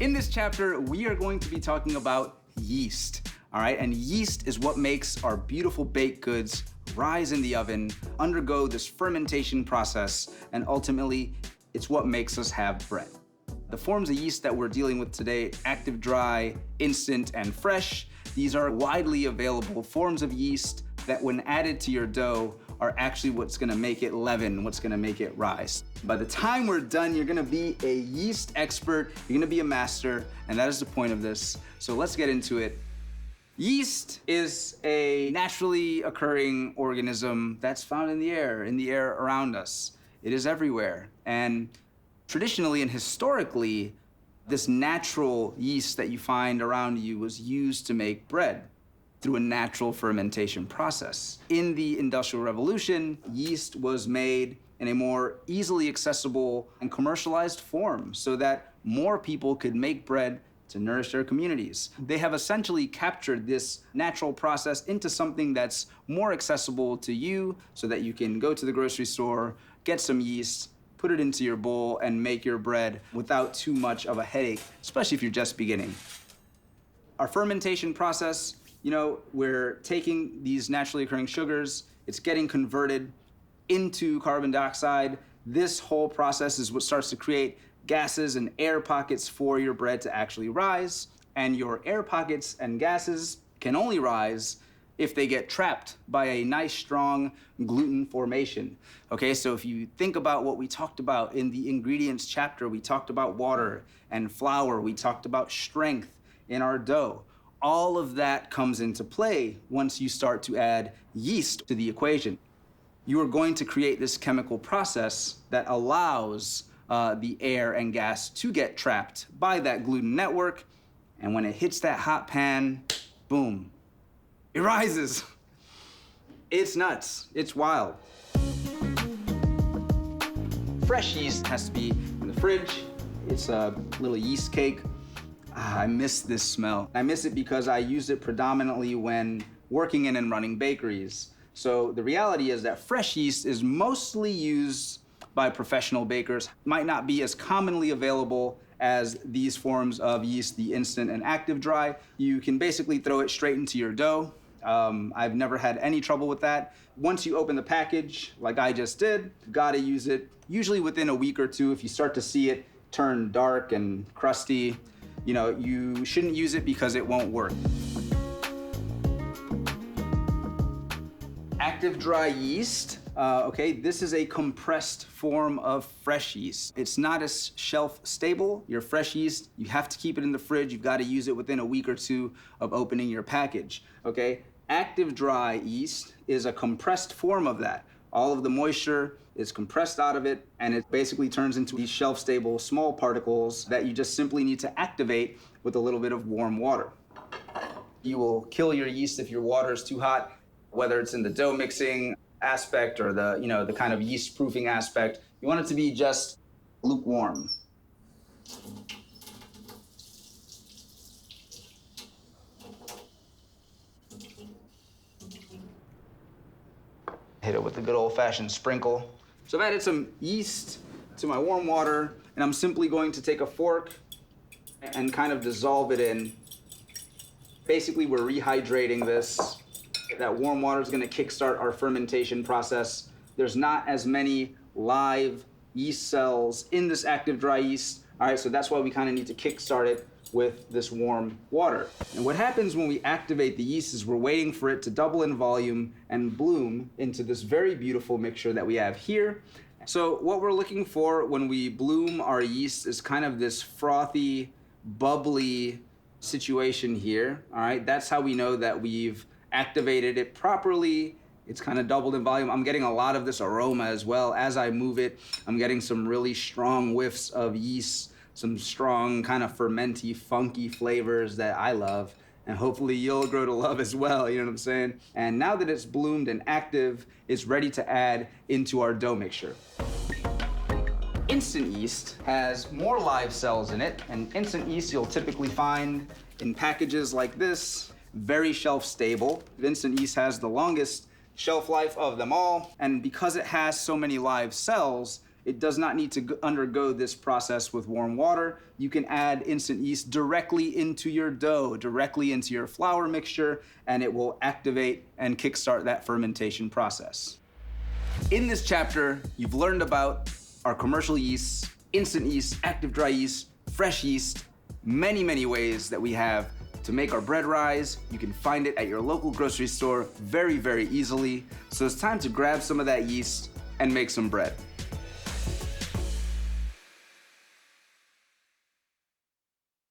In this chapter, we are going to be talking about yeast, all right? And yeast is what makes our beautiful baked goods rise in the oven, undergo this fermentation process, and ultimately, it's what makes us have bread. The forms of yeast that we're dealing with today, active, dry, instant, and fresh, these are widely available forms of yeast that when added to your dough are actually what's gonna make it leaven, what's gonna make it rise. By the time we're done, you're gonna be a yeast expert, you're gonna be a master, and that is the point of this. So let's get into it. Yeast is a naturally occurring organism that's found in the air around us. It is everywhere. And traditionally and historically, this natural yeast that you find around you was used to make bread through a natural fermentation process. In the Industrial Revolution, yeast was made in a more easily accessible and commercialized form so that more people could make bread to nourish their communities. They have essentially captured this natural process into something that's more accessible to you so that you can go to the grocery store, get some yeast, put it into your bowl, and make your bread without too much of a headache, especially if you're just beginning. Our fermentation process, we're taking these naturally occurring sugars, it's getting converted into carbon dioxide. This whole process is what starts to create gases and air pockets for your bread to actually rise. And your air pockets and gases can only rise if they get trapped by a nice, strong gluten formation. Okay, so if you think about what we talked about in the ingredients chapter, we talked about water and flour, we talked about strength in our dough. All of that comes into play once you start to add yeast to the equation. You are going to create this chemical process that allows the air and gas to get trapped by that gluten network. And when it hits that hot pan, boom, it rises. It's nuts, it's wild. Fresh yeast has to be in the fridge. It's a little yeast cake. I miss this smell. I miss it because I use it predominantly when working in and running bakeries. So the reality is that fresh yeast is mostly used by professional bakers. Might not be as commonly available as these forms of yeast, the instant and active dry. You can basically throw it straight into your dough. I've never had any trouble with that. Once you open the package, like I just did, you gotta use it usually within a week or two. If you start to see it turn dark and crusty, you shouldn't use it because it won't work. Active dry yeast, this is a compressed form of fresh yeast. It's not as shelf stable. Your fresh yeast, you have to keep it in the fridge. You've got to use it within a week or two of opening your package, okay? Active dry yeast is a compressed form of that. All of the moisture is compressed out of it, and it basically turns into these shelf-stable small particles that you just simply need to activate with a little bit of warm water. You will kill your yeast if your water is too hot, whether it's in the dough mixing aspect or the kind of yeast proofing aspect. You want it to be just lukewarm. Hit it with a good old-fashioned sprinkle. So I've added some yeast to my warm water, and I'm simply going to take a fork and kind of dissolve it in. Basically, we're rehydrating this. That warm water is gonna kickstart our fermentation process. There's not as many live yeast cells in this active dry yeast. All right, so that's why we kind of need to kickstart it with this warm water. And what happens when we activate the yeast is we're waiting for it to double in volume and bloom into this very beautiful mixture that we have here. So what we're looking for when we bloom our yeast is kind of this frothy, bubbly situation here, all right? That's how we know that we've activated it properly. It's kind of doubled in volume. I'm getting a lot of this aroma as well. As I move it, I'm getting some really strong whiffs of yeast, some strong kind of fermenty, funky flavors that I love, and hopefully you'll grow to love as well, you know what I'm saying? And now that it's bloomed and active, it's ready to add into our dough mixture. Instant yeast has more live cells in it, and instant yeast you'll typically find in packages like this, very shelf stable. Instant yeast has the longest shelf life of them all, and because it has so many live cells, It does not need to undergo this process with warm water. You can add instant yeast directly into your dough, directly into your flour mixture, and it will activate and kickstart that fermentation process. In this chapter, you've learned about our commercial yeasts, instant yeast, active dry yeast, fresh yeast, many ways that we have to make our bread rise. You can find it at your local grocery store very easily. So it's time to grab some of that yeast and make some bread.